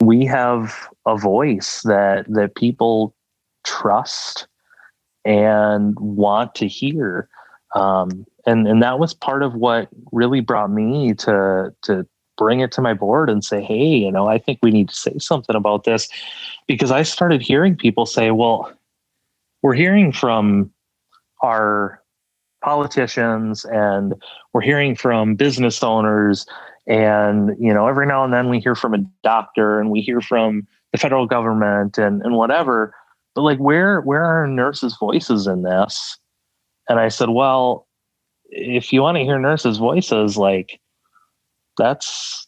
we have a voice that people trust and want to hear. And that was part of what really brought me to bring it to my board and say, hey, I think we need to say something about this, because I started hearing people say, well, we're hearing from our politicians and we're hearing from business owners, and every now and then we hear from a doctor and we hear from the federal government and whatever, but like where are nurses' voices in this? And I said, well, if you want to hear nurses' voices, like that's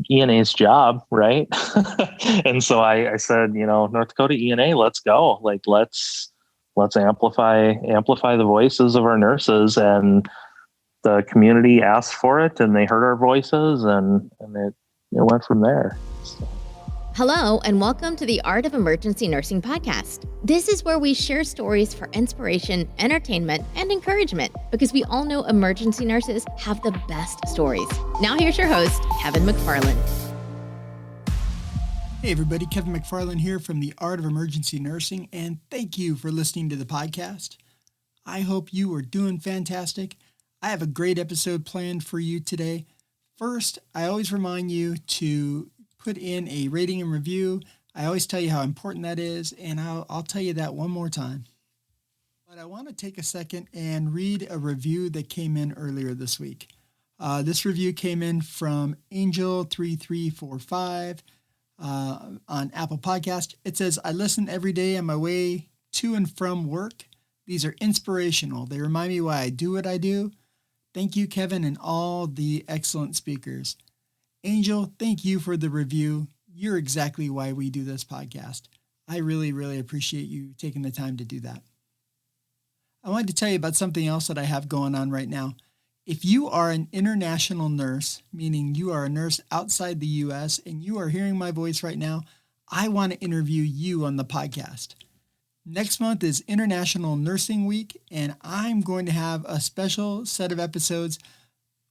ENA's job, right? And so I said, North Dakota ENA, let's go. Like let's amplify the voices of our nurses. And the community asked for it, and they heard our voices, and it went from there. So. Hello, and welcome to the Art of Emergency Nursing podcast. This is where we share stories for inspiration, entertainment, and encouragement, because we all know emergency nurses have the best stories. Now here's your host, Kevin McFarland. Hey everybody, Kevin McFarland here from the Art of Emergency Nursing, and thank you for listening to the podcast. I hope you are doing fantastic. I have a great episode planned for you today. First, I always remind you to put in a rating and review. I always tell you how important that is, and I'll tell you that one more time. But I want to take a second and read a review that came in earlier this week. This review came in from Angel3345 on Apple Podcast. It says, I listen every day on my way to and from work. These are inspirational. They remind me why I do what I do. Thank you, Kevin, and all the excellent speakers. Angel, thank you for the review. You're exactly why we do this podcast. I really, really appreciate you taking the time to do that. I wanted to tell you about something else that I have going on right now. If you are an international nurse, meaning you are a nurse outside the U.S. and you are hearing my voice right now, I want to interview you on the podcast. Next month is International Nursing Week, and I'm going to have a special set of episodes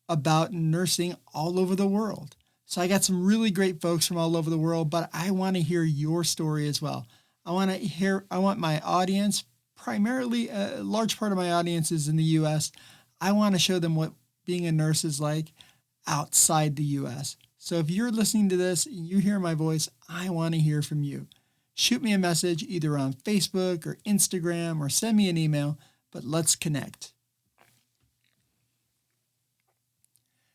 about nursing all over the world. So I got some really great folks from all over the world, but I want to hear your story as well. I want my audience, primarily a large part of my audience is in the U.S. I want to show them what being a nurse is like outside the U.S. So if you're listening to this and you hear my voice, I want to hear from you. Shoot me a message either on Facebook or Instagram, or send me an email, but let's connect.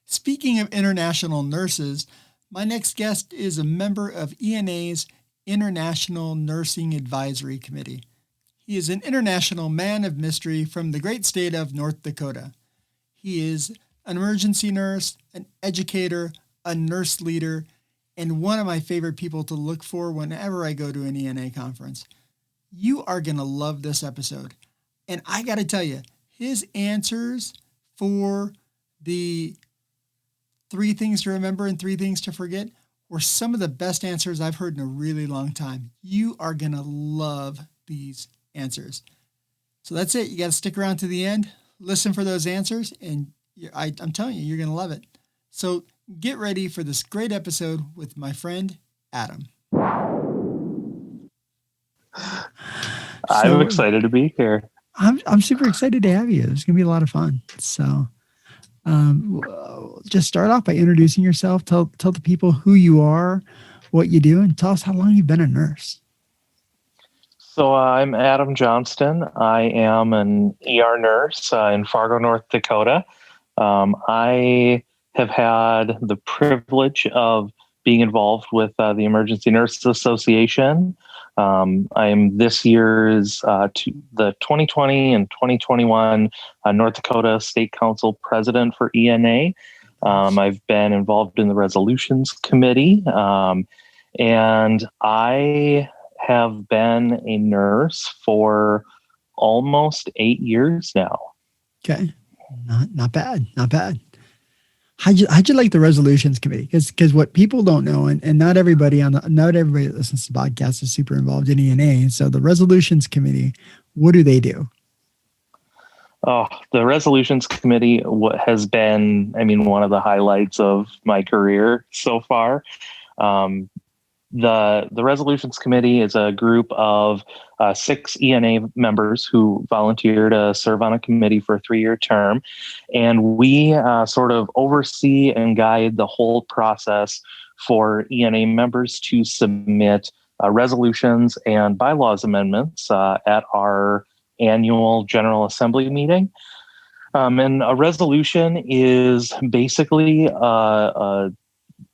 Speaking of international nurses, my next guest is a member of ENA's International Nursing Advisory Committee. He is an international man of mystery from the great state of North Dakota. He is an emergency nurse, an educator, a nurse leader, and one of my favorite people to look for whenever I go to an ENA conference. You are going to love this episode. And I got to tell you, his answers for the 3 things to remember and 3 things to forget were some of the best answers I've heard in a really long time. You are going to love these answers. So that's it. You got to stick around to the end, listen for those answers, and I'm telling you, you're going to love it. So get ready for this great episode with my friend, Adam. I'm excited to be here. I'm super excited to have you. It's going to be a lot of fun. So just start off by introducing yourself. Tell the people who you are, what you do, and tell us how long you've been a nurse. So I'm Adam Johnston. I am an ER nurse in Fargo, North Dakota. I have had the privilege of being involved with the Emergency Nurses Association. I am this year's the 2020 and 2021 North Dakota State Council President for ENA. I've been involved in the Resolutions Committee, and I have been a nurse for almost 8 years now. Okay, not bad. How'd you like the Resolutions Committee? Because what people don't know, and not everybody that listens to the podcast is super involved in ENA. So the Resolutions Committee, what do they do? Oh, the Resolutions Committee has been, one of the highlights of my career so far. the Resolutions Committee is a group of 6 ENA members who volunteer to serve on a committee for a 3-year term. And we sort of oversee and guide the whole process for ENA members to submit resolutions and bylaws amendments at our annual General Assembly meeting. And a resolution is basically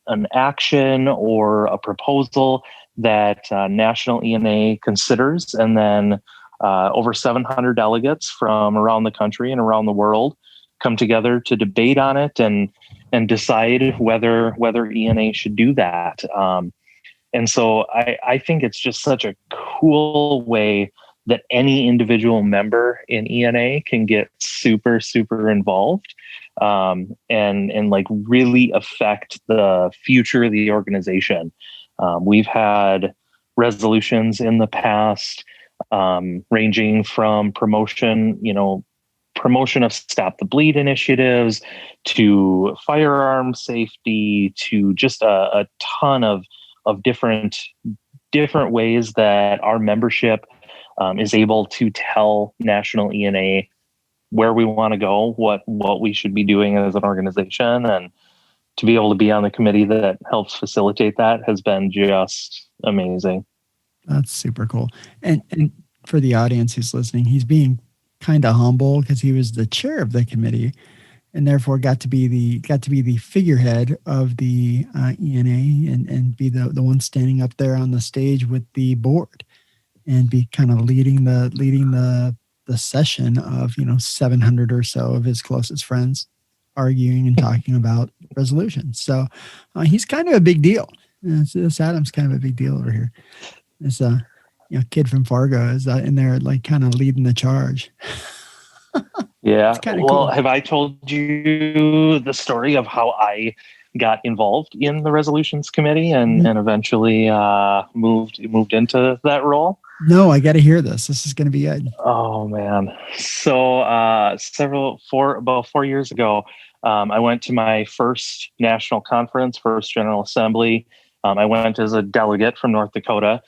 an action or a proposal that National ENA considers, and then over 700 delegates from around the country and around the world come together to debate on it and decide whether ENA should do that. And so I think it's just such a cool way that any individual member in ENA can get super, super involved and like really affect the future of the organization. We've had resolutions in the past ranging from promotion of Stop the Bleed initiatives to firearm safety to just a ton of different ways that our membership is able to tell National ENA where we want to go, what we should be doing as an organization, and to be able to be on the committee that helps facilitate that has been just amazing. That's super cool. And for the audience who's listening, he's being kind of humble because he was the chair of the committee and therefore got to be the figurehead of the ENA and be the one standing up there on the stage with the board and be kind of leading the session of 700 or so of his closest friends arguing and talking about resolutions. So he's kind of a big deal. This Adam's kind of a big deal over here. This kid from Fargo is in there like kind of leading the charge. Yeah. Well, cool. Have I told you the story of how I got involved in the Resolutions Committee and eventually moved into that role? No, I got to hear this. This is going to be good. Oh man. So about 4 years ago, I went to my first national conference, first General Assembly. I went as a delegate from North Dakota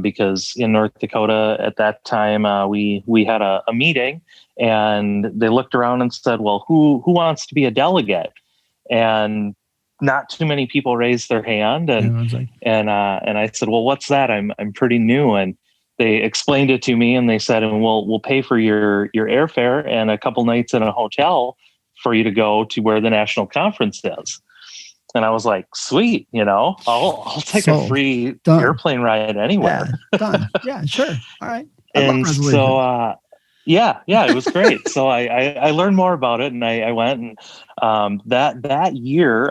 because in North Dakota at that time we had a meeting and they looked around and said, well, who wants to be a delegate? And not too many people raised their hand, and I said, well, what's that? I'm pretty new. And they explained it to me and they said, and we'll pay for your airfare and a couple nights in a hotel for you to go to where the national conference is. And I was like, sweet, I'll take a free airplane ride anywhere. Yeah, done. Yeah, sure. All right. And so, it was great. So I learned more about it and I went and that year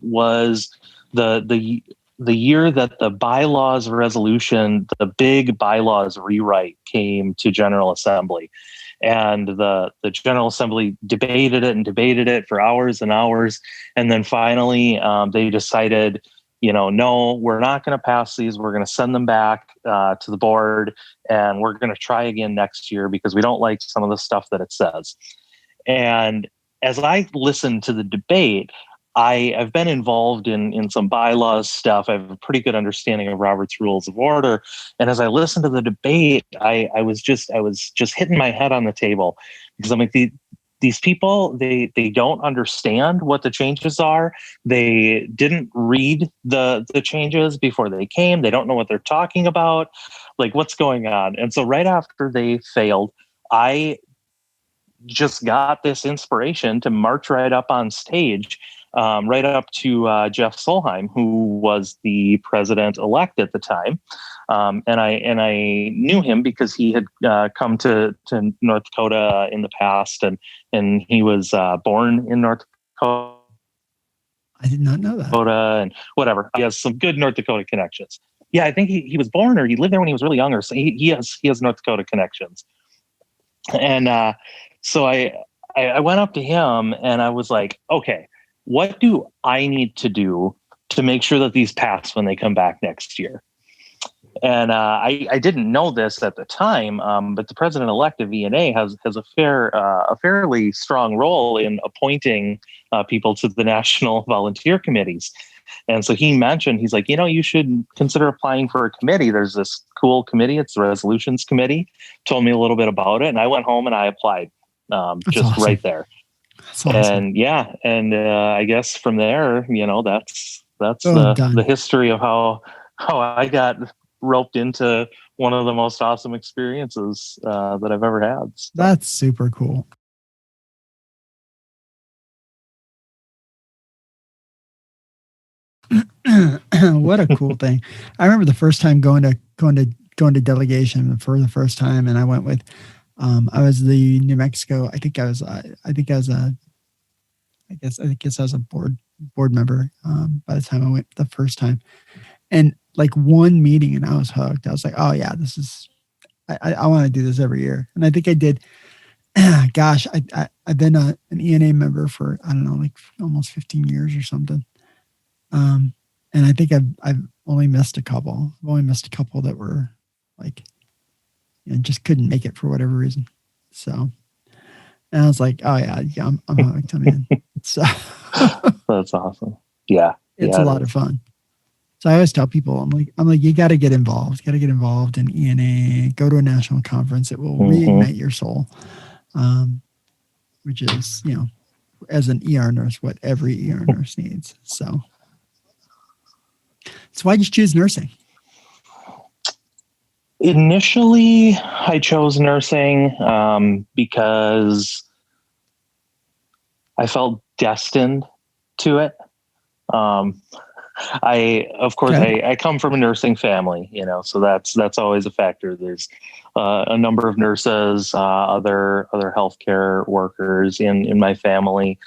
was the year that the bylaws resolution, the big bylaws rewrite came to General Assembly. And the General Assembly debated it for hours and hours. And then finally, they decided, no, we're not going to pass these. We're going to send them back to the board and we're going to try again next year because we don't like some of the stuff that it says. And as I listened to the debate, I've been involved in some bylaws stuff. I have a pretty good understanding of Robert's Rules of Order. And as I listened to the debate, I was just hitting my head on the table because I'm like, these people, they don't understand what the changes are. They didn't read the changes before they came. They don't know what they're talking about. Like, what's going on? And so right after they failed, I just got this inspiration to march right up on stage, right up to Jeff Solheim, who was the president-elect at the time. And I knew him because he had come to North Dakota in the past, and he was born in North Dakota. I did not know that. And whatever. He has some good North Dakota connections. Yeah, I think he was born or he lived there when he was really young, or so he has North Dakota connections. And so I went up to him and I was like, okay, what do I need to do to make sure that these pass when they come back next year? And I didn't know this at the time, but the president-elect of ENA has a fairly strong role in appointing people to the national volunteer committees. And so he mentioned, he's like, you should consider applying for a committee. There's this cool committee. It's the resolutions committee. Told me a little bit about it. And I went home and I applied just awesome. right there. That's awesome. And I guess from there, that's done. the history of how I got roped into one of the most awesome experiences that I've ever had. So. That's super cool. What a cool thing. I remember the first time going to delegation for the first time, and I went with I was the New Mexico. I guess I was a board member by the time I went the first time. And like one meeting and I was hooked. I was like, oh yeah, this is I want to do this every year. And I think I did. Gosh, I've been an ENA member for, I don't know, like almost 15 years or something. And I think I've only missed a couple. I've only missed a couple that were like, just couldn't make it for whatever reason. So, and I was like, oh yeah, I'm hooked. I'm in. So that's awesome. Yeah. It's a lot of fun. So I always tell people, I'm like, you got to get involved. You got to get involved in ENA. Go to a national conference. It will reignite your soul. Which is, as an ER nurse, what every ER nurse needs. So why'd you choose nursing? Initially, I chose nursing because I felt destined to it. I come from a nursing family, so that's always a factor. There's a number of nurses, other healthcare workers in my family,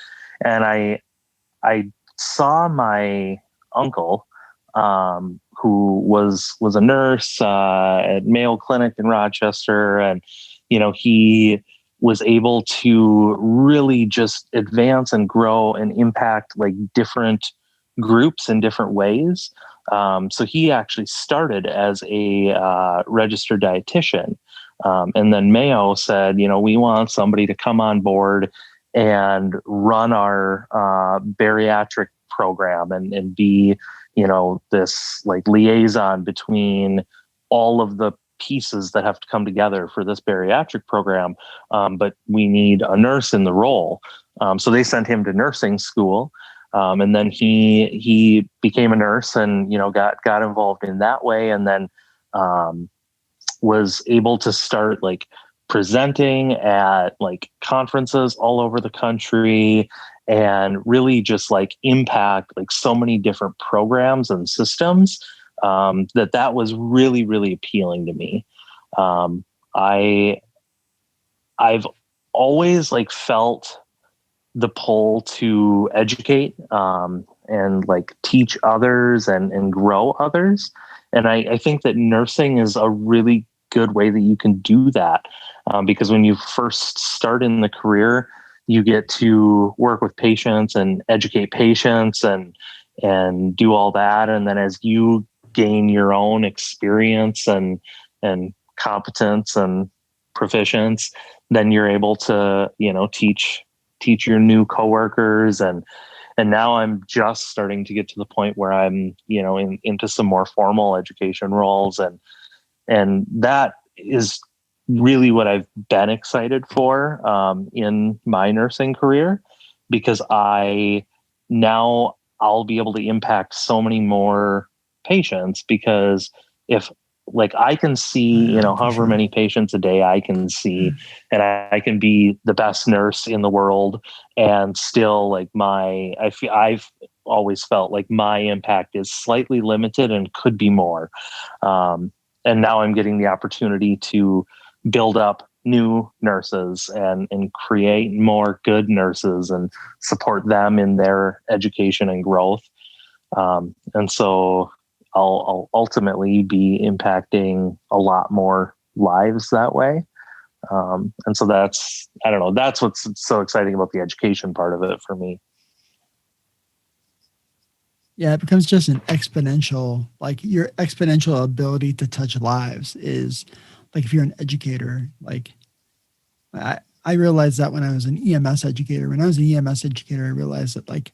and I saw my uncle, who was a nurse at Mayo Clinic in Rochester, and he was able to really just advance and grow and impact like different groups in different ways. So he actually started as a registered dietitian. And then Mayo said, we want somebody to come on board and run our bariatric program and be, this like liaison between all of the pieces that have to come together for this bariatric program. But we need a nurse in the role. So they sent him to nursing school. And then he became a nurse and, got involved in that way. And then, was able to start like presenting at like conferences all over the country and really just like impact like so many different programs and systems, that was really, really appealing to me. I've always like felt the pull to educate and like teach others and grow others. And I think that nursing is a really good way that you can do that, because when you first start in the career, you get to work with patients and educate patients and do all that. And then as you gain your own experience and competence and proficiency, then you're able to, teach your new coworkers. And now I'm just starting to get to the point where I'm, into some more formal education roles. And that is really what I've been excited for in my nursing career, because I'll be able to impact so many more patients, because if like I can see, however many patients a day I can see, and I can be the best nurse in the world, and still like I've always felt like my impact is slightly limited and could be more. And now I'm getting the opportunity to build up new nurses and create more good nurses and support them in their education and growth. And so I'll ultimately be impacting a lot more lives that way. And so that's what's so exciting about the education part of it for me. Yeah, it becomes just an exponential, like your exponential ability to touch lives is like, if you're an educator, like I realized that when I was an EMS educator. When I was an EMS educator, I realized that like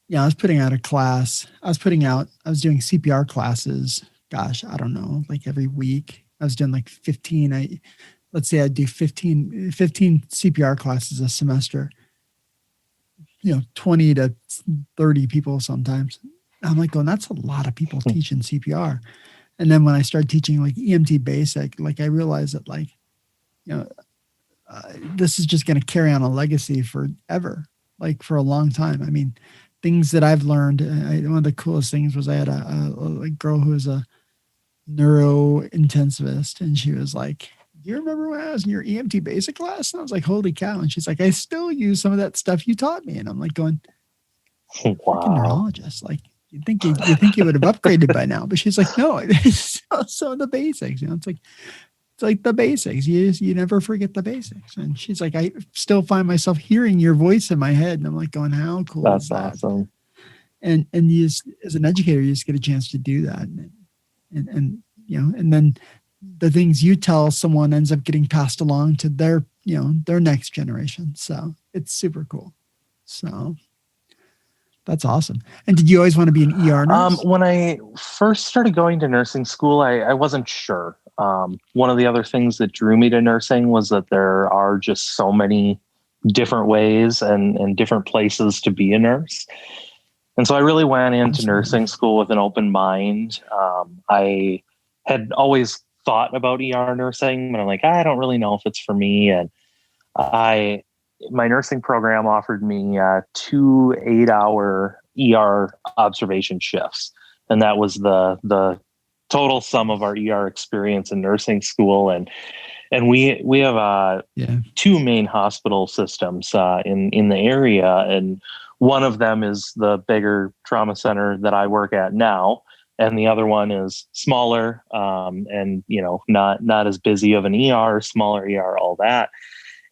Yeah, I was putting out a class. I was doing CPR classes. Gosh, I don't know, like every week. I was doing like 15. Let's say I do 15 CPR classes a semester, 20 to 30 people sometimes. I'm like going, that's a lot of people teaching CPR. And then when I started teaching like EMT basic, like I realized that like, this is just going to carry on a legacy forever, like for a long time. I mean, things that I've learned, one of the coolest things was I had a girl who was a neurointensivist, and she was like, do you remember when I was in your EMT basic class? And I was like, holy cow. And she's like, I still use some of that stuff you taught me. And I'm like going, freaking neurologist. Like, you think you would have upgraded by now, but she's like, no, it's so the basics, it's like the basics. You never forget the basics. And she's like, I still find myself hearing your voice in my head. And I'm like going, how cool is that? That's awesome. And you just, as an educator, you just get a chance to do that. And then the things you tell someone ends up getting passed along to their next generation. So it's super cool. So that's awesome. And did you always want to be an ER nurse? When I first started going to nursing school, I wasn't sure. One of the other things that drew me to nursing was that there are just so many different ways and different places to be a nurse. And so I really went into nursing school with an open mind. I had always thought about ER nursing, but I'm like, I don't really know if it's for me. And my nursing program offered me 2 8-hour ER observation shifts. And that was the total sum of our ER experience in nursing school. And we have 2 main hospital systems in the area. And one of them is the bigger trauma center that I work at now. And the other one is smaller and, not as busy of an ER, smaller ER, all that.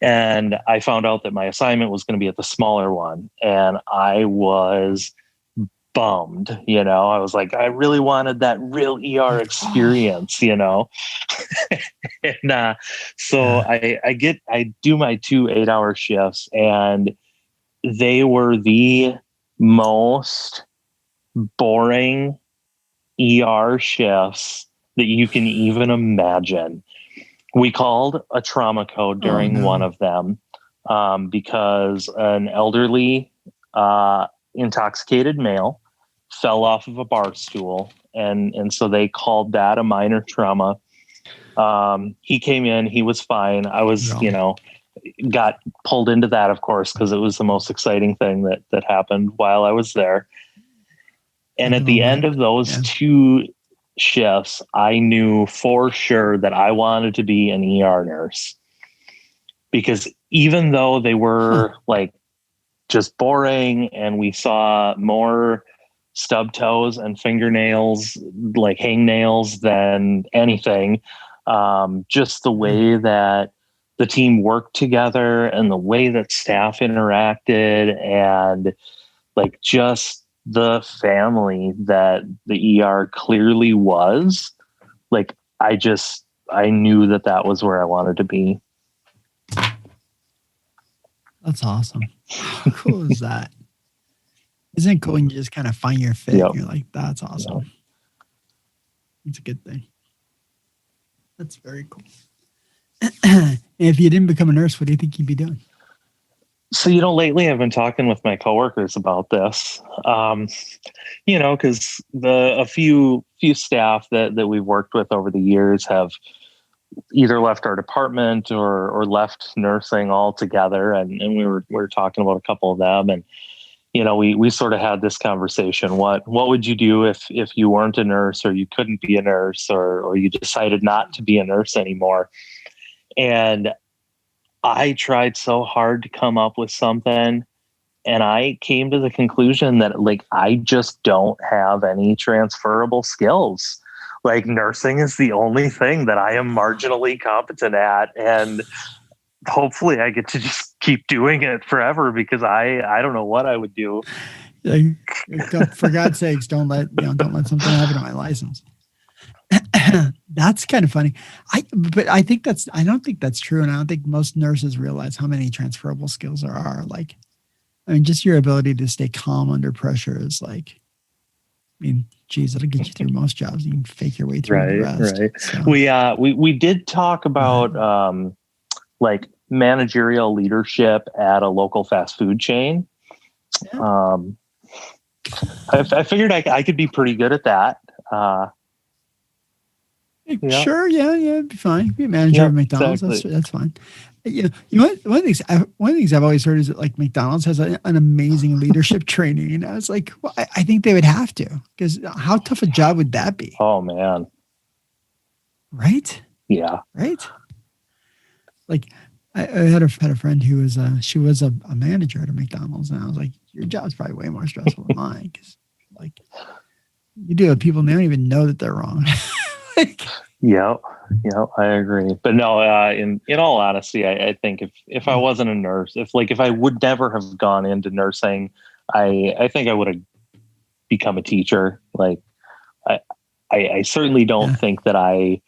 And I found out that my assignment was going to be at the smaller one. And I was bummed, I was like, I really wanted that real ER experience, And so I do my 2 8-hour shifts, and they were the most boring ER shifts that you can even imagine. We called a trauma code during one of them because an elderly, intoxicated male fell off of a bar stool. And so they called that a minor trauma. He came in, he was fine. I was, got pulled into that, of course, because it was the most exciting thing that happened while I was there. And at the end of those 2 shifts, I knew for sure that I wanted to be an ER nurse, because even though they were like just boring and we saw more stub toes and fingernails, like hangnails, than anything, just the way that the team worked together and the way that staff interacted and like just the family that the ER clearly was, like, I knew that was where I wanted to be. That's awesome. How cool is that? Isn't it cool when you just kind of find your fit? Yep. You're like, that's awesome. Yep. It's a good thing. That's very cool. If you didn't become a nurse, what do you think you'd be doing? So, lately I've been talking with my coworkers about this, because a few staff that we've worked with over the years have either left our department or left nursing altogether. And we were talking about a couple of them, and, we sort of had this conversation. What would you do if you weren't a nurse, or you couldn't be a nurse, or you decided not to be a nurse anymore? And I tried so hard to come up with something, and I came to the conclusion that I just don't have any transferable skills. Like, nursing is the only thing that I am marginally competent at, and hopefully I get to just keep doing it forever, because I don't know what I would do. For God's sakes, don't let something happen to my license. That's kind of funny. I don't think that's true. And I don't think most nurses realize how many transferable skills there are. Like, I mean, just your ability to stay calm under pressure is like, I mean, geez, it'll get you through most jobs. You can fake your way through the rest. Right. So, We did talk about like managerial leadership at a local fast food chain. Yeah. I figured I could be pretty good at that. Sure, yeah, it'd be fine. Be a manager of McDonald's. Exactly. That's fine. You know, one of the things I've always heard is that like McDonald's has an amazing leadership training, and I was like, well, I think they would have to, because how tough a job would that be? Oh man, right? Yeah, right. Like I had a friend who was she was a manager at a McDonald's, and I was like, your job's probably way more stressful than mine, because like you deal with people and they don't even know that they're wrong. Yeah, I agree. But no, in all honesty, I think if I wasn't a nurse, if I would never have gone into nursing, I think I would have become a teacher. Like I certainly don't think that I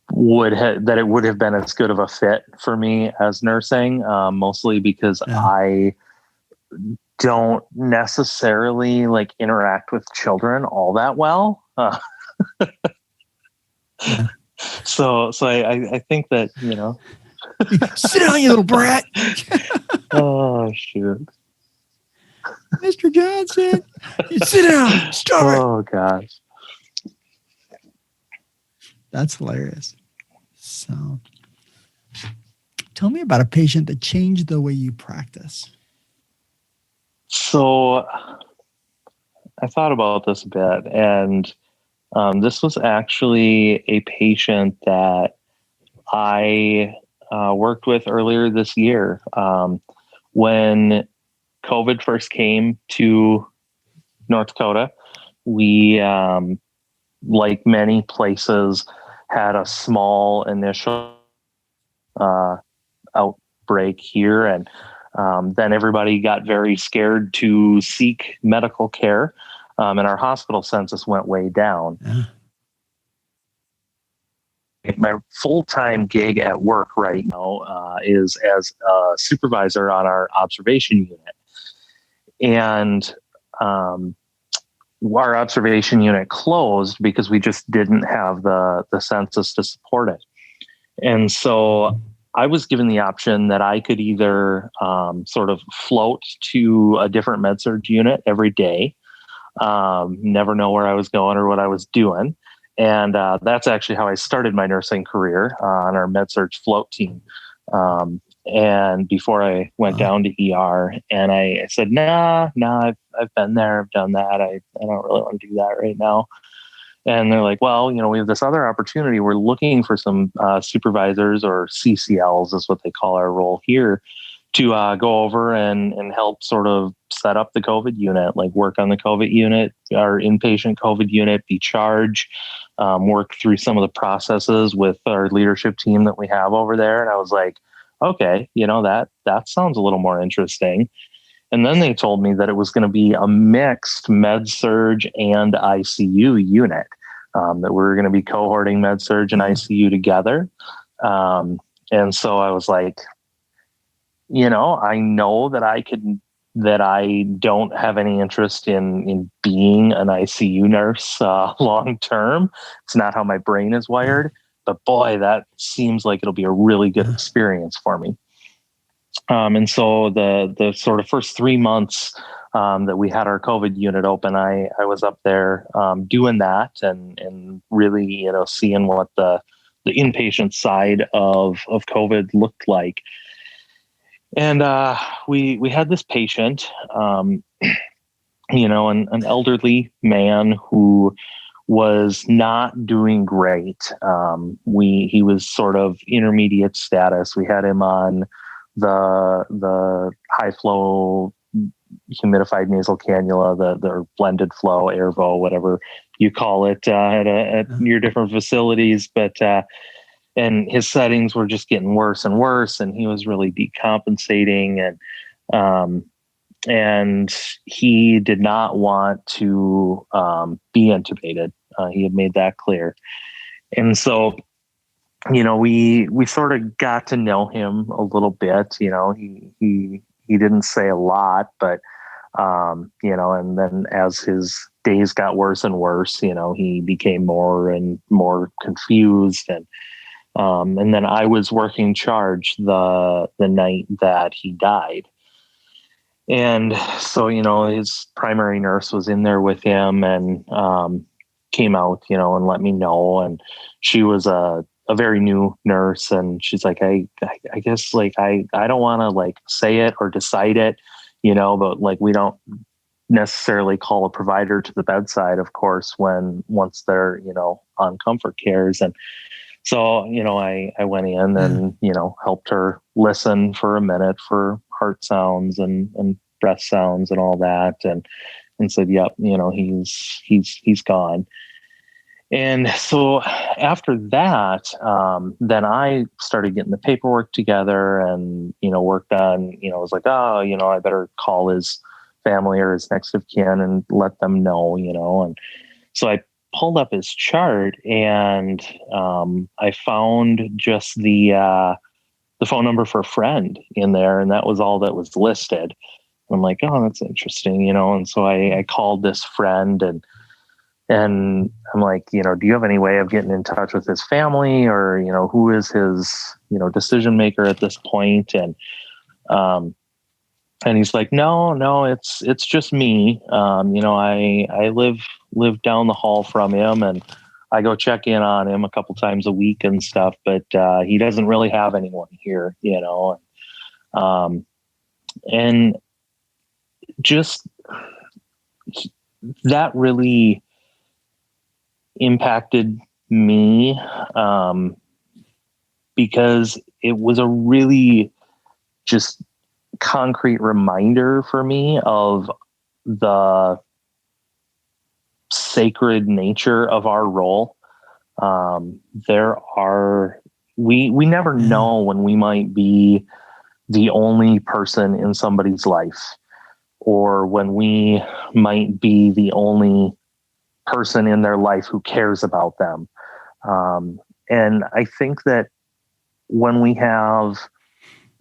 that it would have been as good of a fit for me as nursing, mostly because I don't necessarily like interact with children all that well. So I think that, sit down, you little brat. Oh shoot, Mr. Johnson, you sit down. Stop it. Oh gosh, that's hilarious. So, tell me about a patient that changed the way you practice. So, I thought about this a bit, and this was actually a patient that I worked with earlier this year. When COVID first came to North Dakota, we, like many places, had a small initial outbreak here, and then everybody got very scared to seek medical care. And our hospital census went way down. Yeah. My full-time gig at work right now is as a supervisor on our observation unit. And our observation unit closed because we just didn't have the census to support it. And so I was given the option that I could either sort of float to a different med-surg unit every day, never know where I was going or what I was doing. And that's actually how I started my nursing career on our med-surg float team. And before I went down to ER, and I said, nah, I've been there, I've done that. I don't really want to do that right now. And they're like, well, we have this other opportunity. We're looking for some supervisors, or CCLs is what they call our role here, to go over and help sort of set up the COVID unit, like work on the COVID unit, our inpatient COVID unit, be charged, work through some of the processes with our leadership team that we have over there. And I was like, okay, that sounds a little more interesting. And then they told me that it was going to be a mixed med-surg and ICU unit, that we were going to be cohorting med-surg and ICU together. And so I was like, I know that I don't have any interest in being an ICU nurse long term. It's not how my brain is wired. But boy, that seems like it'll be a really good experience for me. And so the sort of first 3 months that we had our COVID unit open, I was up there doing that and really, seeing what the inpatient side of COVID looked like. And we had this patient, an elderly man who was not doing great. He was sort of intermediate status. We had him on the high flow humidified nasal cannula, the blended flow, Airvo, whatever you call it, at your different facilities. But and his settings were just getting worse and worse, and he was really decompensating, and he did not want to be intubated. He had made that clear. And so, we sort of got to know him a little bit. He he didn't say a lot, but, and then as his days got worse and worse, he became more and more confused. And then I was working charge the night that he died. And so, his primary nurse was in there with him and came out, and let me know. And she was a very new nurse. And she's like, I guess like, I don't want to like say it or decide it, but like, we don't necessarily call a provider to the bedside, of course, once they're, on comfort cares. And so, I went in and, helped her listen for a minute for heart sounds and breath sounds and all that. And said, yep, he's gone. And so after that, then I started getting the paperwork together and, worked on, I was like, I better call his family or his next of kin and let them know, and so I pulled up his chart and I found just the phone number for a friend in there, and that was all that was listed. And I'm like, oh, that's interesting, and so I called this friend and I'm like, do you have any way of getting in touch with his family or, who is his, decision maker at this point? And he's like, no, it's just me. I live down the hall from him and I go check in on him a couple times a week and stuff, but he doesn't really have anyone here, and just that really impacted me because it was a really just concrete reminder for me of the sacred nature of our role. We never know when we might be the only person in somebody's life, or when we might be the only person in their life who cares about them. And I think that when we have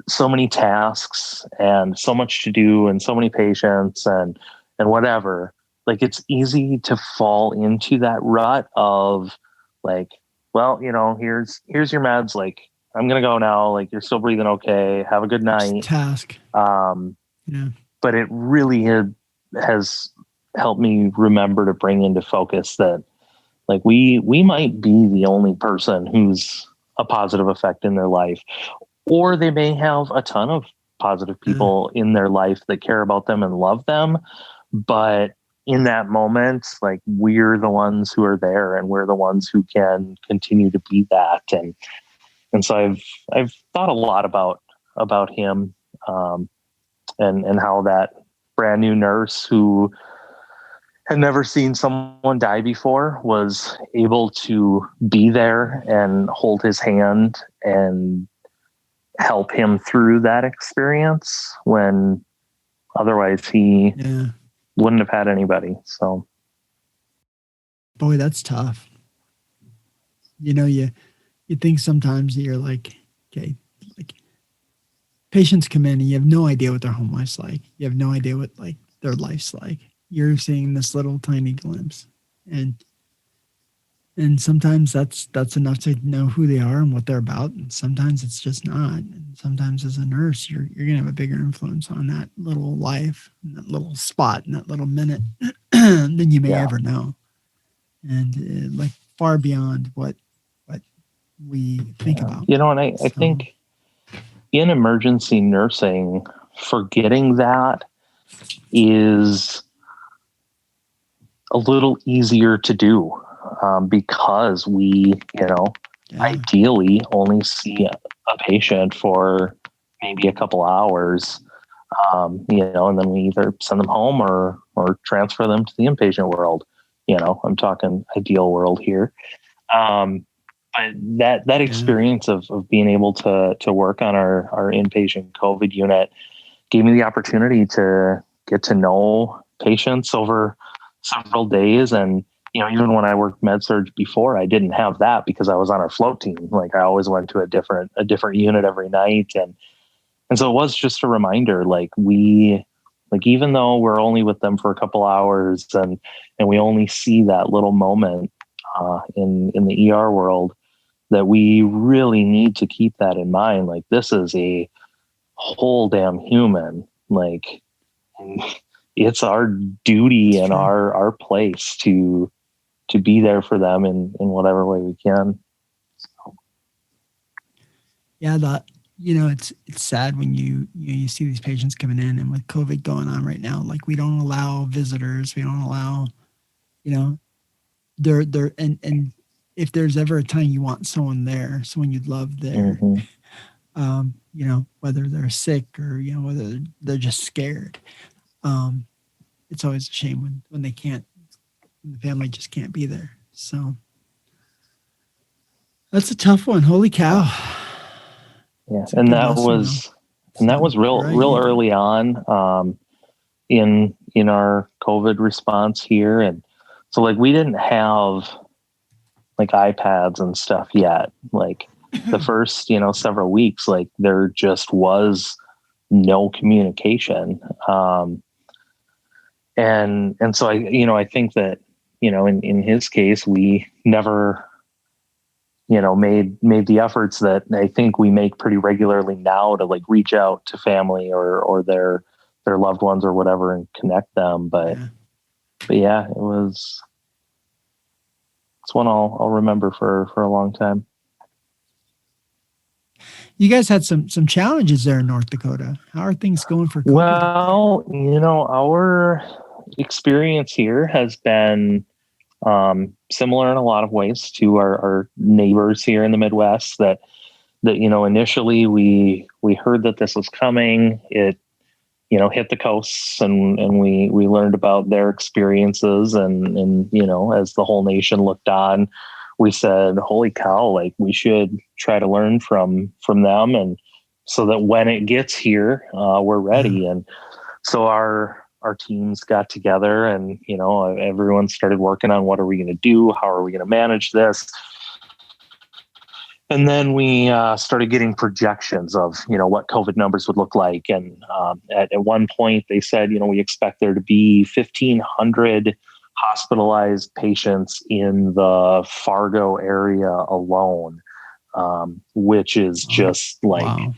so many tasks and so much to do and so many patients and whatever, like it's easy to fall into that rut of like, well, here's your meds. Like, I'm going to go now. Like, you're still breathing okay. Have a good night. Task. But it really has helped me remember to bring into focus that like we might be the only person who's a positive effect in their life, or they may have a ton of positive people in their life that care about them and love them. But in that moment, like we're the ones who are there and we're the ones who can continue to be that. And so I've thought a lot about him, and how that brand new nurse who had never seen someone die before was able to be there and hold his hand and help him through that experience when otherwise he wouldn't have had anybody. So, boy, that's tough. You think sometimes you're like, okay, like patients come in and you have no idea what their home life's like. You have no idea what like their life's like. You're seeing this little tiny glimpse, and sometimes that's enough to know who they are and what they're about, and sometimes it's just not. And sometimes as a nurse, you're gonna have a bigger influence on that little life, and that little spot, and that little minute than you may ever know, and like far beyond what we think about. And I think in emergency nursing, forgetting that is a little easier to do because we, ideally only see a patient for maybe a couple hours, and then we either send them home or transfer them to the inpatient world. I'm talking ideal world here. But that experience of being able to work on our inpatient COVID unit gave me the opportunity to get to know patients over several days. And, even when I worked med surg before, I didn't have that because I was on our float team. Like I always went to a different unit every night. And so it was just a reminder, like even though we're only with them for a couple hours and we only see that little moment in the ER world, that we really need to keep that in mind. Like, this is a whole damn human. Like, it's our duty and our place to be there for them in whatever way we can. So. Yeah, it's sad when you see these patients coming in, and with COVID going on right now, like, we don't allow visitors, we don't allow, they're and if there's ever a time you want someone there, someone you'd love there, whether they're sick or, whether they're just scared, it's always a shame when they can't, when the family just can't be there. So that's a tough one. Holy cow. Yeah. And that was real early on, in our COVID response here. And so, like, we didn't have like iPads and stuff yet. Like, the first, several weeks, like, there just was no communication. And so I think that, in his case, we never, made the efforts that I think we make pretty regularly now to, like, reach out to family or their loved ones or whatever and connect them. But yeah, it's one I'll remember for a long time. You guys had some challenges there in North Dakota. How are things going for COVID? Well, our experience here has been similar in a lot of ways to our neighbors here in the Midwest. That initially we heard that this was coming. It hit the coasts, and we learned about their experiences, and as the whole nation looked on, we said, holy cow, like, we should try to learn from them, and so that when it gets here, we're ready. And so our teams got together, and everyone started working on, what are we going to do? How are we going to manage this? And then we started getting projections of, what COVID numbers would look like. And at one point they said, we expect there to be 1,500 hospitalized patients in the Fargo area alone, which is just like, wow.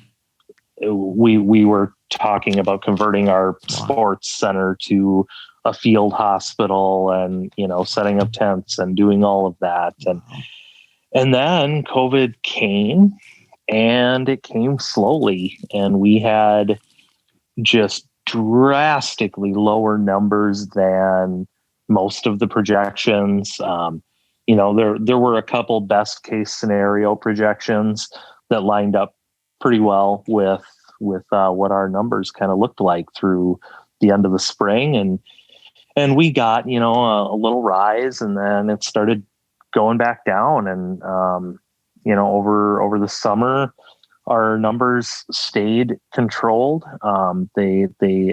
We were talking about converting our sports center to a field hospital, and, setting up tents and doing all of that. And then COVID came, and it came slowly, and we had just drastically lower numbers than most of the projections. There were a couple best case scenario projections that lined up pretty well with what our numbers kind of looked like through the end of the spring. And we got, a little rise, and then it started going back down. And, over the summer, our numbers stayed controlled. They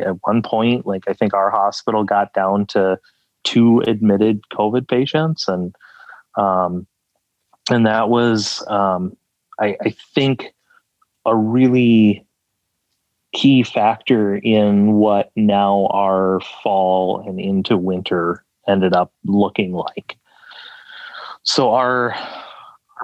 at one point, like, I think our hospital got down to 2 admitted COVID patients. And that was, I think, a really key factor in what now our fall and into winter ended up looking like. So our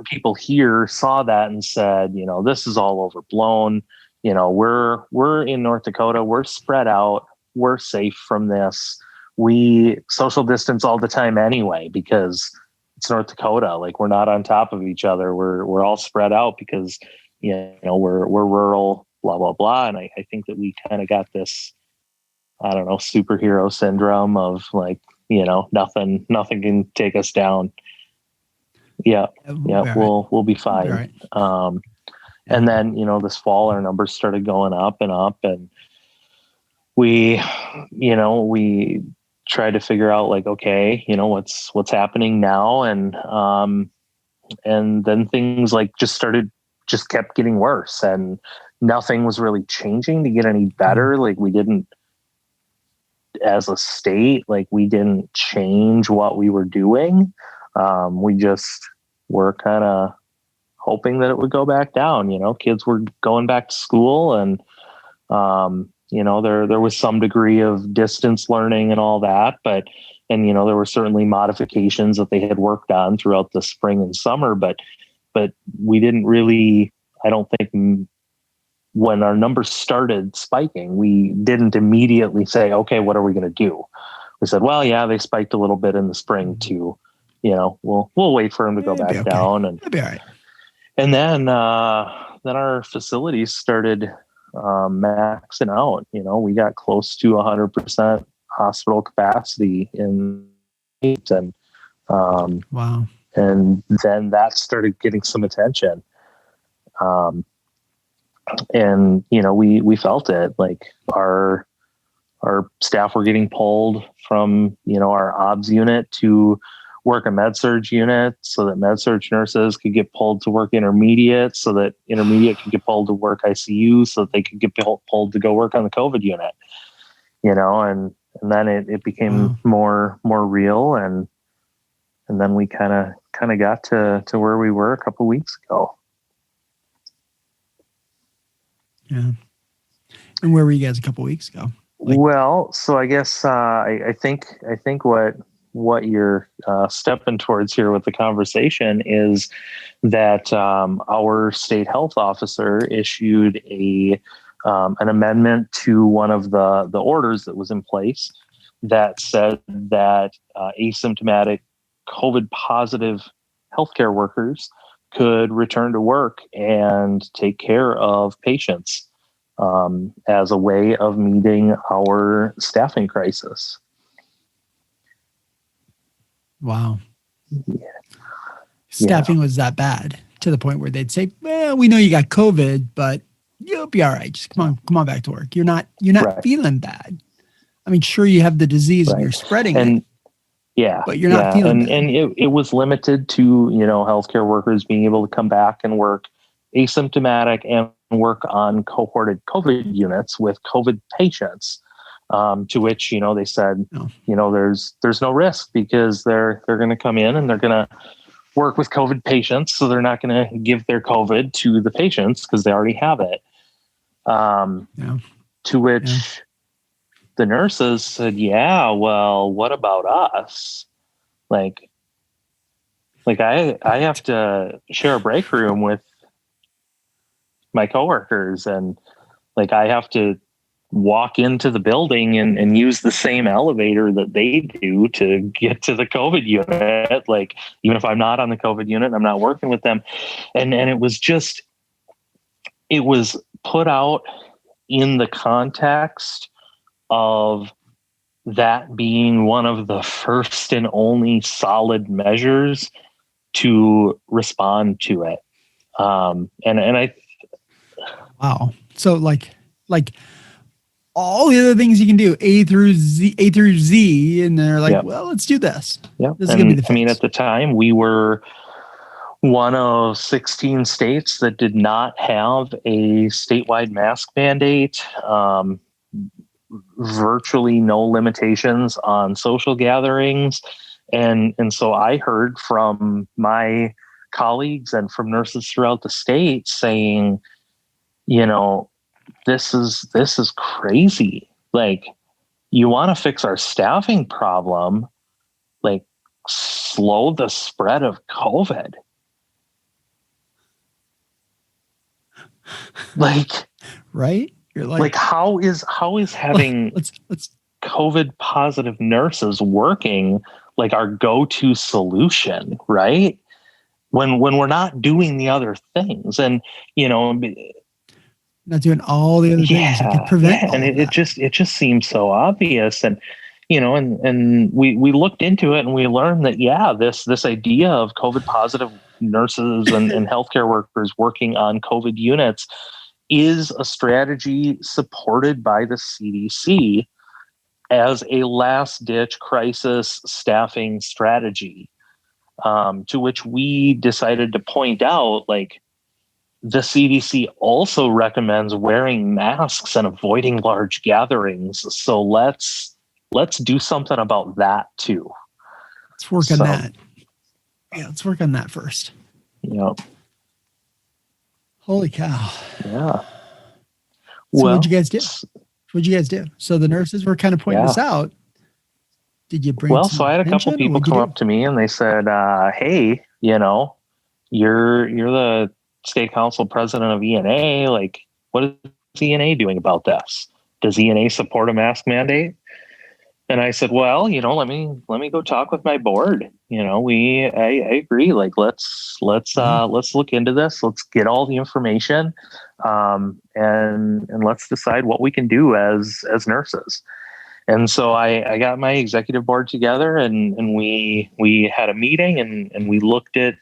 people here saw that and said, this is all overblown. We're in North Dakota. We're spread out. We're safe from this. We social distance all the time anyway, because it's North Dakota. Like, we're not on top of each other. We're all spread out because, we're rural, blah, blah, blah. And I think that we kind of got this, I don't know, superhero syndrome of, like, nothing can take us down. Yeah. We'll be fine. Right. And then, this fall, our numbers started going up and up, and we tried to figure out, like, okay, what's happening now. And then things, like, just kept getting worse, and nothing was really changing to get any better. Like, we didn't, as a state, like, we didn't change what we were doing. We just were kind of hoping that it would go back down. Kids were going back to school, and There was some degree of distance learning and all that, and there were certainly modifications that they had worked on throughout the spring and summer, but we didn't really, I don't think, when our numbers started spiking, we didn't immediately say, okay, what are we going to do? We said, well, yeah, they spiked a little bit in the spring too. We'll wait for them to go back down, and it'll be all right. And then our facilities started maxing out. We got close to 100% hospital capacity and wow. And then that started getting some attention. And we felt it, like our staff were getting pulled from our OBS unit to work a med-surg unit, so that med-surg nurses could get pulled to work intermediate, so that intermediate could get pulled to work ICU, so that they could get pulled to go work on the COVID unit. And then it became more real, and then we kind of got to where we were a couple of weeks ago. Yeah. And where were you guys a couple of weeks ago? Well, so I guess I think what you're stepping towards here with the conversation is that our state health officer issued an amendment to one of the orders that was in place that said that asymptomatic COVID positive healthcare workers could return to work and take care of patients as a way of meeting our staffing crisis. Wow. Yeah. Staffing was that bad to the point where they'd say, well, we know you got COVID, but you'll be all right. Just come on back to work. You're not right. feeling bad. I mean, sure, you have the disease and you're spreading it. Yeah. But you're not feeling bad. And it was limited to, healthcare workers being able to come back and work asymptomatic and work on cohorted COVID units with COVID patients. To which, they said, there's no risk because they're going to come in and they're going to work with COVID patients. So they're not going to give their COVID to the patients because they already have it. To which the nurses said, yeah, well, what about us? Like I have to share a break room with my coworkers, and I have to walk into the building and use the same elevator that they do to get to the COVID unit. Even if I'm not on the COVID unit, I'm not working with them. And it was put out in the context of that being one of the first and only solid measures to respond to it. Wow. So like all the other things you can do, A through Z, and they're like, well, let's do this. Yeah. This is going to be the fix. At the time we were one of 16 states that did not have a statewide mask mandate, virtually no limitations on social gatherings. And so I heard from my colleagues and from nurses throughout the state saying, this is crazy. You want to fix our staffing problem, slow the spread of COVID. Right? You're how is having let's COVID positive nurses working our go-to solution, right? When we're not doing the other things, and not doing all the other things that could prevent. And it just seems so obvious. And, and we looked into it and we learned that, this idea of COVID positive nurses and healthcare workers working on COVID units is a strategy supported by the CDC as a last ditch crisis staffing strategy, to which we decided to point out, the CDC also recommends wearing masks and avoiding large gatherings. So let's do something about that too. Let's work on that. Yeah, let's work on that first. Yep. Holy cow. Yeah. So Well, what'd you guys do? So the nurses were kind of pointing this out. Did you bring Well, so I had a couple people come up to me and they said, hey, you're the state council president of ENA. Like, what is ENA doing about this? Does ENA support a mask mandate? And I said, well, let me go talk with my board. I agree. Like, let's look into this. Let's get all the information, and let's decide what we can do as nurses. And so I got my executive board together and we had a meeting and we looked at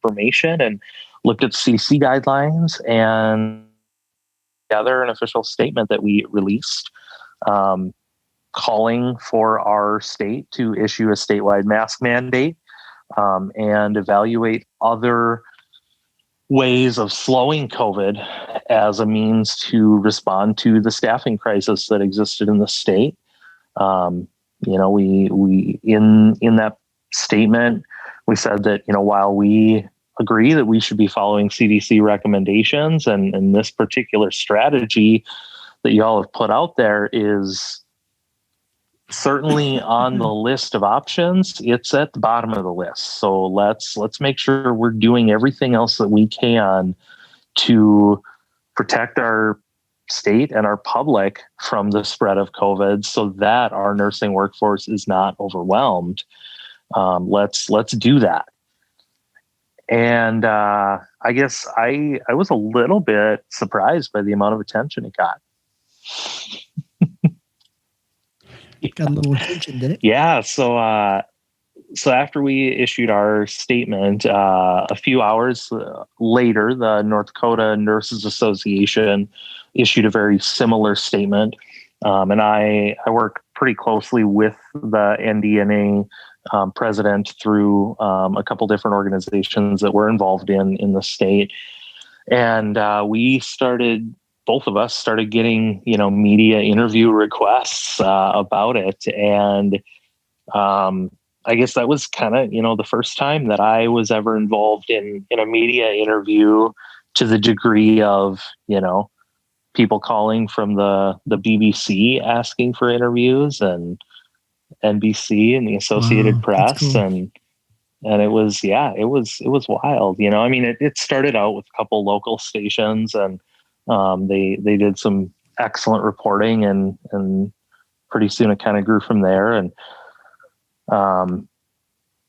information and looked at CDC guidelines and together an official statement that we released, calling for our state to issue a statewide mask mandate, and evaluate other ways of slowing COVID as a means to respond to the staffing crisis that existed in the state. We in that statement, we said that, while we agree that we should be following CDC recommendations and this particular strategy that y'all have put out there is certainly on the list of options, it's at the bottom of the list. So let's make sure we're doing everything else that we can to protect our state and our public from the spread of COVID so that our nursing workforce is not overwhelmed. Let's do that. And I guess I was a little bit surprised by the amount of attention it got. Got a little attention, did it? Yeah. So after we issued our statement, a few hours later, the North Dakota Nurses Association issued a very similar statement. And I work pretty closely with the NDNA president through a couple different organizations that we're involved in the state. And both of us started getting, media interview requests about it. And I guess that was kind of, the first time that I was ever involved in a media interview to the degree of, people calling from the BBC asking for interviews and NBC and the Associated Press. Cool. And it was wild. It started out with a couple local stations and they did some excellent reporting and pretty soon it kind of grew from there. And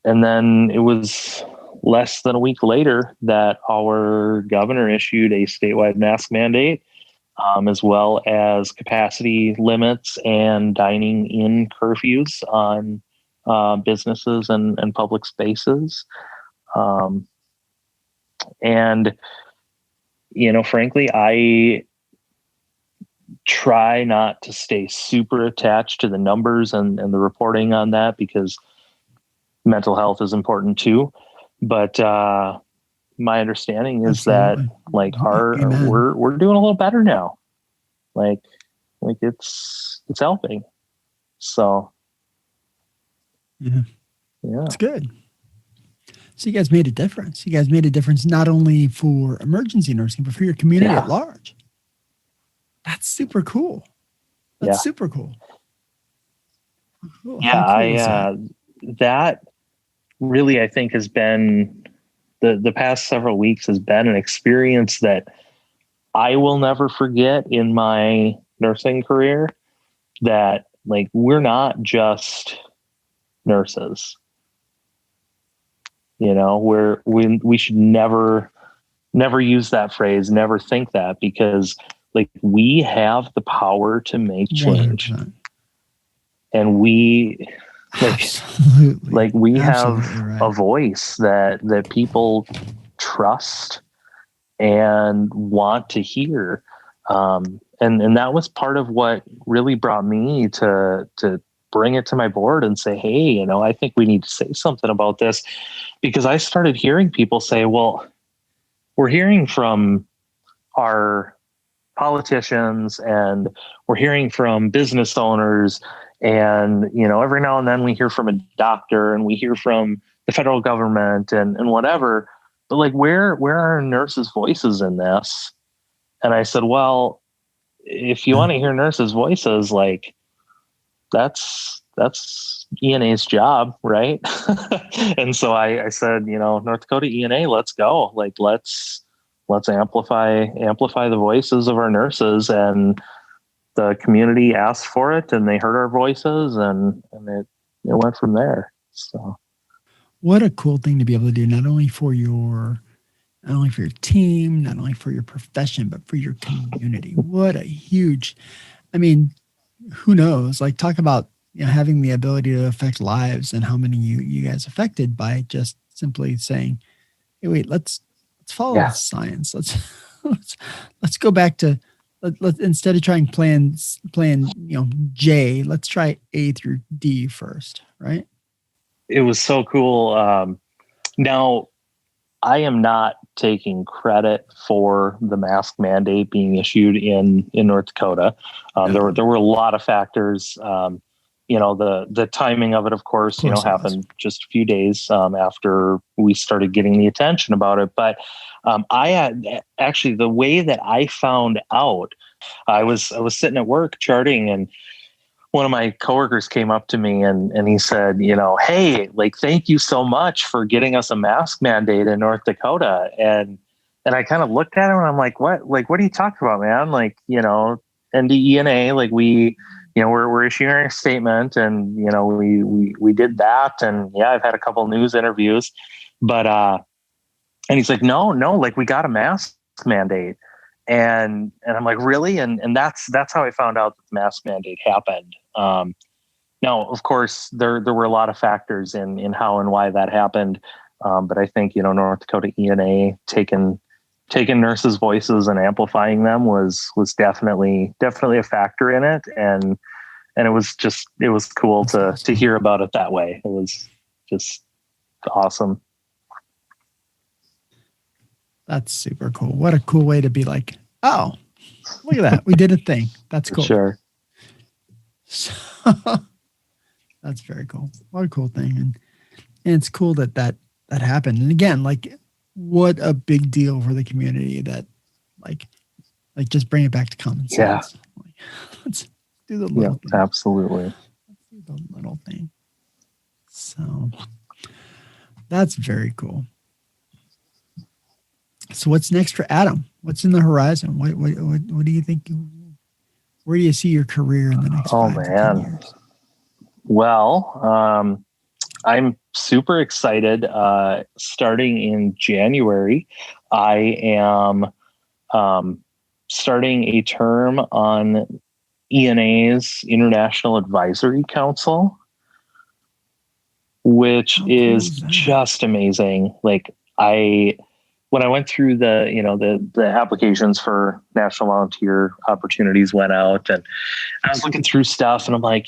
then it was less than a week later that our governor issued a statewide mask mandate, as well as capacity limits and dining in curfews on businesses and public spaces. And frankly, I try not to stay super attached to the numbers and the reporting on that because mental health is important too. But my understanding is that we're doing a little better now. Like it's helping. So yeah, it's good. So you guys made a difference. You guys made a difference not only for emergency nursing, but for your community at large. That's super cool. That's super cool. Yeah, that really, I think, has been the past several weeks has been an experience that I will never forget in my nursing career. That we're not just nurses. We should never use that phrase, never think that, because we have the power to make change. 100%. And we we have a voice that people trust and want to hear. And that was part of what really brought me to bring it to my board and say, hey, I think we need to say something about this, because I started hearing people say, well, we're hearing from our politicians and we're hearing from business owners, and every now and then we hear from a doctor and we hear from the federal government and whatever, but where are nurses' voices in this? And I said, well, if you want to hear nurses' voices, like that's ENA's job, right? And so I said, North Dakota ENA, let's go. Like, let's amplify the voices of our nurses. And the community asked for it, and they heard our voices, and it went from there. So, what a cool thing to be able to do, not only for your team, not only for your profession, but for your community. What a huge, I mean, who knows? Like, talk about having the ability to affect lives, and how many you guys affected by just simply saying, "Hey, wait, let's follow the science. Let's go back to let instead of trying playing J, let's try A through D first," right? It was so cool. Now, I am not taking credit for the mask mandate being issued in North Dakota. There were a lot of factors. The timing of it, of course happened just a few days after we started getting the attention about it. But I had actually, the way that I found out, I was sitting at work charting, and one of my coworkers came up to me and he said, hey, like, thank you so much for getting us a mask mandate in North Dakota. And I kind of looked at him and I'm like, what are you talking about, man? Like, NDENA, like we're issuing our statement, and, we did that. And yeah, I've had a couple of news interviews, but, and he's like, no, like, we got a mask mandate. And I'm like, really? And that's how I found out that the mask mandate happened. Now, of course, there were a lot of factors in how and why that happened. But I think, North Dakota ENA taking nurses' voices and amplifying them was definitely a factor in it. And it was cool to hear about it that way. It was just awesome. That's super cool. What a cool way to be like, oh, look at that. We did a thing. That's cool. Sure. So, that's very cool. What a cool thing. And it's cool that happened. And again, like, what a big deal for the community that like just bring it back to common sense. Yeah. Like, let's do the little thing. Absolutely. Let's do the little thing. So that's very cool. So what's next for Adam? What's in the horizon? What do you think? Where do you see your career in the next 5 to 10 years? Well, I'm super excited. Starting in January, I am starting a term on ENA's International Advisory Council, which is just amazing. Like, when I went through the applications for national volunteer opportunities went out, and I was looking through stuff, and I'm like,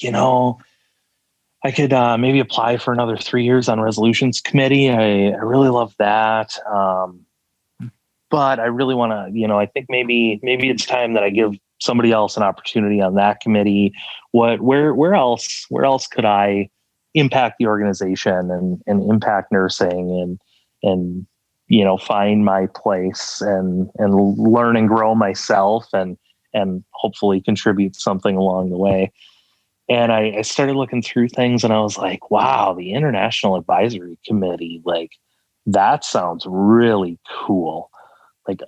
I could maybe apply for another 3 years on resolutions committee. I really love that. But I really want to, I think maybe it's time that I give somebody else an opportunity on that committee. Where else could I impact the organization and impact nursing and find my place and learn and grow myself and hopefully contribute something along the way. And I started looking through things, and I was like, wow, the International Advisory Committee, like, that sounds really cool. Like,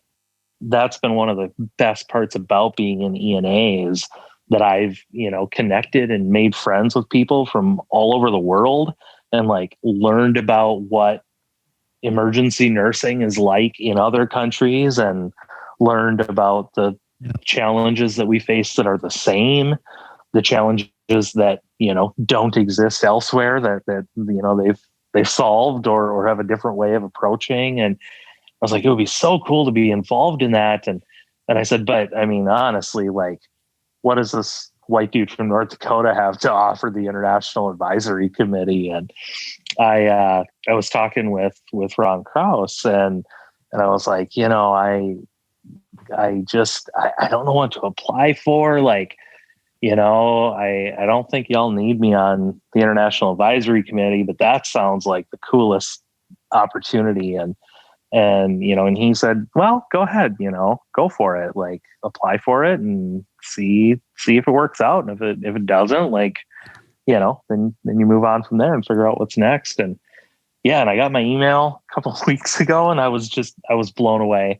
that's been one of the best parts about being in ENA is that I've, connected and made friends with people from all over the world and like learned about what emergency nursing is like in other countries and learned about the challenges that we face that are the same, the challenges that, don't exist elsewhere that they've solved or have a different way of approaching. And I was like, it would be so cool to be involved in that. And I said, but I mean, honestly, like, what does this white dude from North Dakota have to offer the International Advisory Committee? And I was talking with Ron Krause, and I was like, I don't know what to apply for. Like, I don't think y'all need me on the International Advisory Committee, but that sounds like the coolest opportunity. And And, and he said, well, go ahead, go for it, like apply for it and see if it works out. And if it doesn't, like, then you move on from there and figure out what's next. And yeah, and I got my email a couple of weeks ago and I was blown away.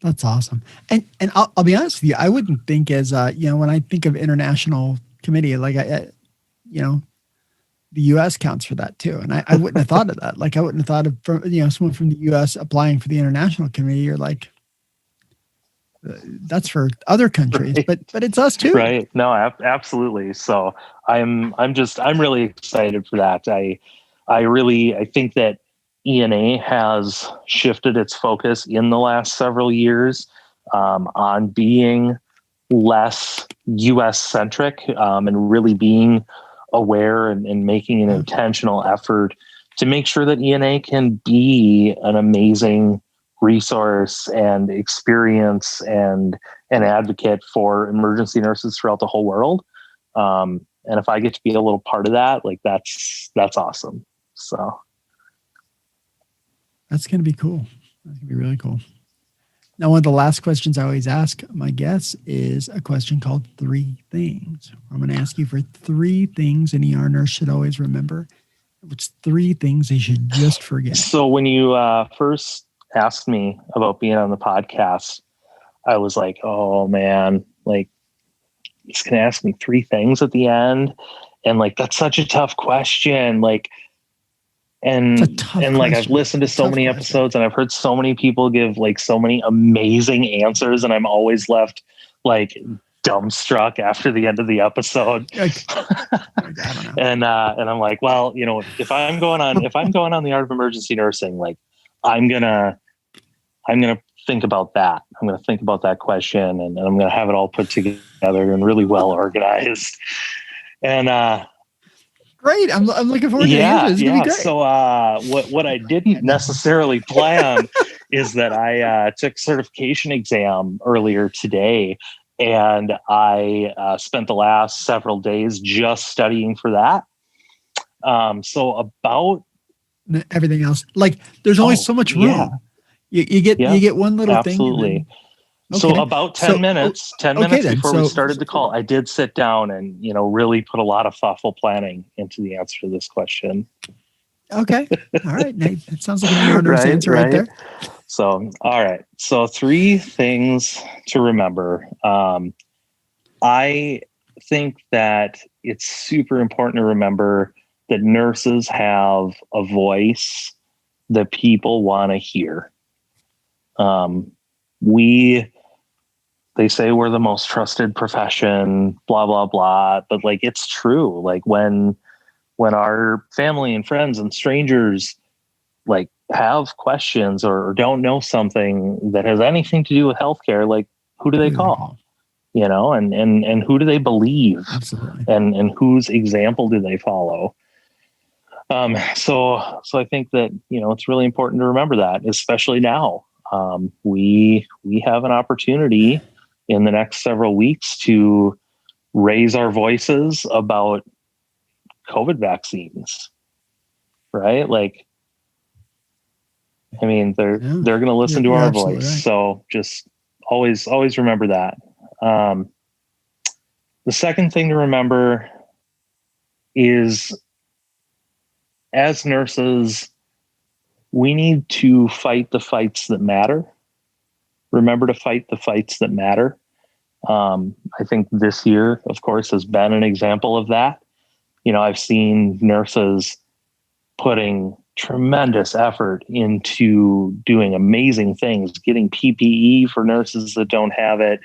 That's awesome. And I'll be honest with you, I wouldn't think as, when I think of international committee, like the U.S. counts for that too. And I wouldn't have thought of that. Like I wouldn't have thought of, someone from the U.S. applying for the international committee. You're like, that's for other countries, right. but it's us too. Right. No, absolutely. So I'm really excited for that. I think that ENA has shifted its focus in the last several years on being less U.S. centric and really being aware and making an intentional effort to make sure that ENA can be an amazing resource and experience and an advocate for emergency nurses throughout the whole world. And if I get to be a little part of that, like that's awesome. So that's going to be cool. That's going to be really cool. Now, one of the last questions I always ask my guests is a question called 3 things. I'm going to ask you for 3 things an ER nurse should always remember. It's 3 things they should just forget. So when you first asked me about being on the podcast, I was like, oh man, like he's going to ask me 3 things at the end. And like, that's such a tough question. Like, and like, I've listened to so many episodes and I've heard so many people give like so many amazing answers. And I'm always left like dumbstruck after the end of the episode. And I'm like, well, if I'm going on the Art of Emergency Nursing, like I'm going to think about that. I'm going to think about that question and I'm going to have it all put together and really well organized. And, great. I'm looking forward to the answer. It's gonna be great. So what I didn't necessarily plan is that I took certification exam earlier today, and I spent the last several days just studying for that. So about everything else, like there's only so much room. Yeah. You get one little absolutely. thing. Okay. So about 10 minutes before we started the call, I did sit down and, really put a lot of thoughtful planning into the answer to this question. Okay. All right. It sounds like an ER nurse answer right there. So, all right. So 3 things to remember. I think that it's super important to remember that nurses have a voice that people want to hear. They say we're the most trusted profession, blah, blah, blah. But like, it's true. Like when our family and friends and strangers like have questions or don't know something that has anything to do with healthcare, like who do they call? And who do they believe? Absolutely. And whose example do they follow? So I think that, it's really important to remember that, especially now. We have an opportunity in the next several weeks to raise our voices about COVID vaccines, right? Like, I mean, they're going to listen to our voice. Right. So just always remember that. The second thing to remember is, as nurses, we need to fight the fights that matter. Remember to fight the fights that matter. I think this year, of course, has been an example of that. I've seen nurses putting tremendous effort into doing amazing things, getting PPE for nurses that don't have it,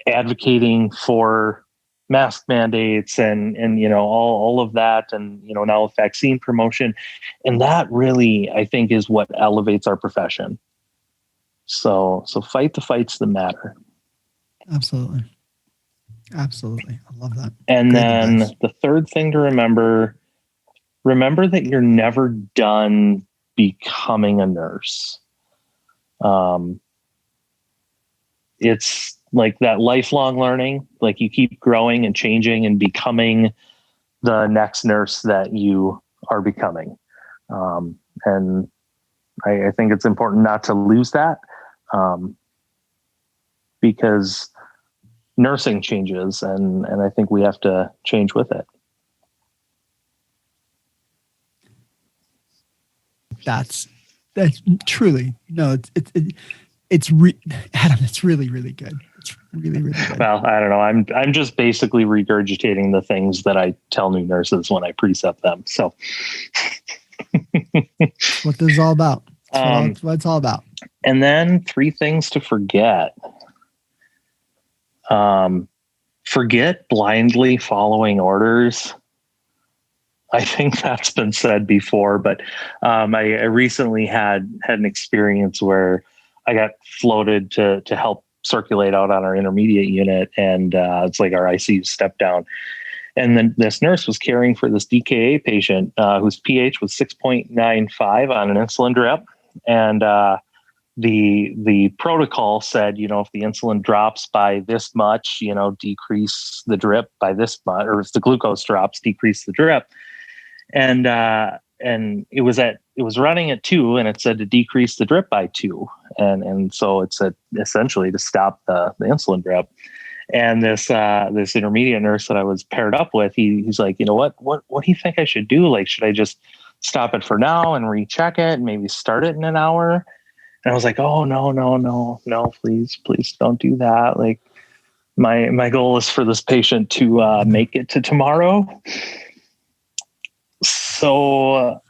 advocating for mask mandates and all of that. And, now with vaccine promotion. And that really, I think, is what elevates our profession. So fight the fights that matter. Absolutely. Absolutely. I love that. And great then advice. The third thing to remember that you're never done becoming a nurse. It's like that lifelong learning, like you keep growing and changing and becoming the next nurse that you are becoming. And I think it's important not to lose that, because nursing changes, and I think we have to change with it. That's truly, no, Adam, it's really, really good. It's really, really good. Well, I don't know. I'm just basically regurgitating the things that I tell new nurses when I precept them. So what this is all about. That's what it's all about. And then 3 things to forget. Forget blindly following orders. I think that's been said before, but I recently had an experience where I got floated to help circulate out on our intermediate unit, and it's like our ICU step down. And then this nurse was caring for this DKA patient whose pH was 6.95 on an insulin drip, and the protocol said, if the insulin drops by this much, decrease the drip by this much, or if the glucose drops, decrease the drip. And it was running at 2, and it said to decrease the drip by 2. And so it said essentially to stop the insulin drip. And this intermediate nurse that I was paired up with, he's like, what do you think I should do? Like, should I just stop it for now and recheck it and maybe start it in an hour? And I was like, oh, no, please don't do that. Like, my goal is for this patient to make it to tomorrow. So,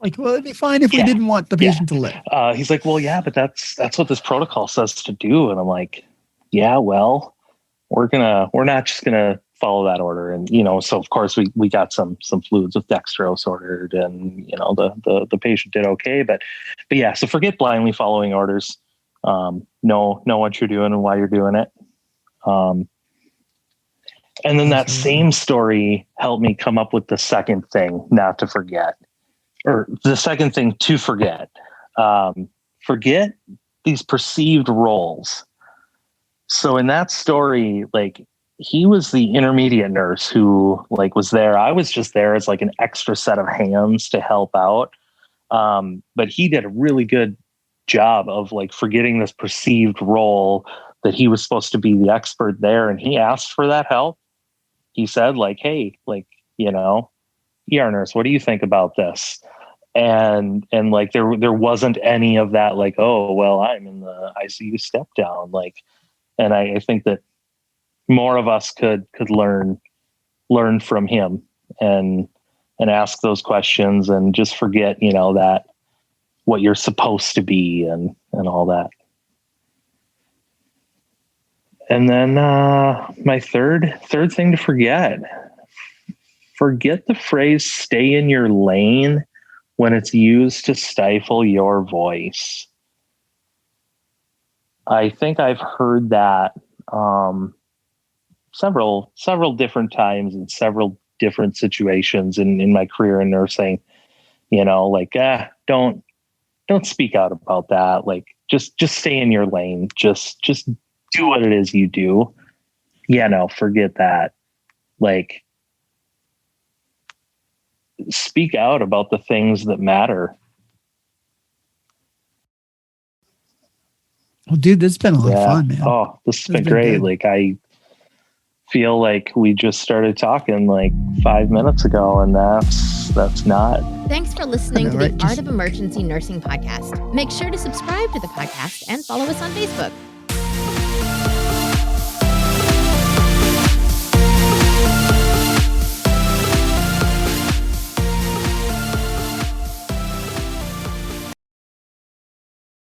it'd be fine if we didn't want the patient to live. He's like, well, yeah, but that's what this protocol says to do. And I'm like, yeah, well, we're not just gonna follow that order. And so of course we got some fluids with dextrose ordered, and the patient did okay. But yeah, so forget blindly following orders. Know what you're doing and why you're doing it. And then that same story helped me come up with the second thing not to forget, or the second thing to forget. Forget these perceived roles. So in that story, like, he was the intermediate nurse who was there. I was just there as an extra set of hands to help out. But he did a really good job of forgetting this perceived role that he was supposed to be the expert there. And he asked for that help. He said, hey, ER nurse, what do you think about this? And there wasn't any of that, oh, well, I'm in the ICU step down. And I think that more of us could learn from him and ask those questions, and just forget, that what you're supposed to be and all that. And then my third thing to forget the phrase "stay in your lane" when it's used to stifle your voice. I think I've heard that several different times in several different situations in my career in nursing. Don't speak out about that. Just stay in your lane. Just do what it is you do. Yeah, no, forget that. Speak out about the things that matter. Well, dude, this has been a lot of fun, man. Oh, this has been great. Good. I feel like we just started talking 5 minutes ago, and that's not. Thanks for listening to the Art of Emergency Nursing podcast. Make sure to subscribe to the podcast and follow us on Facebook.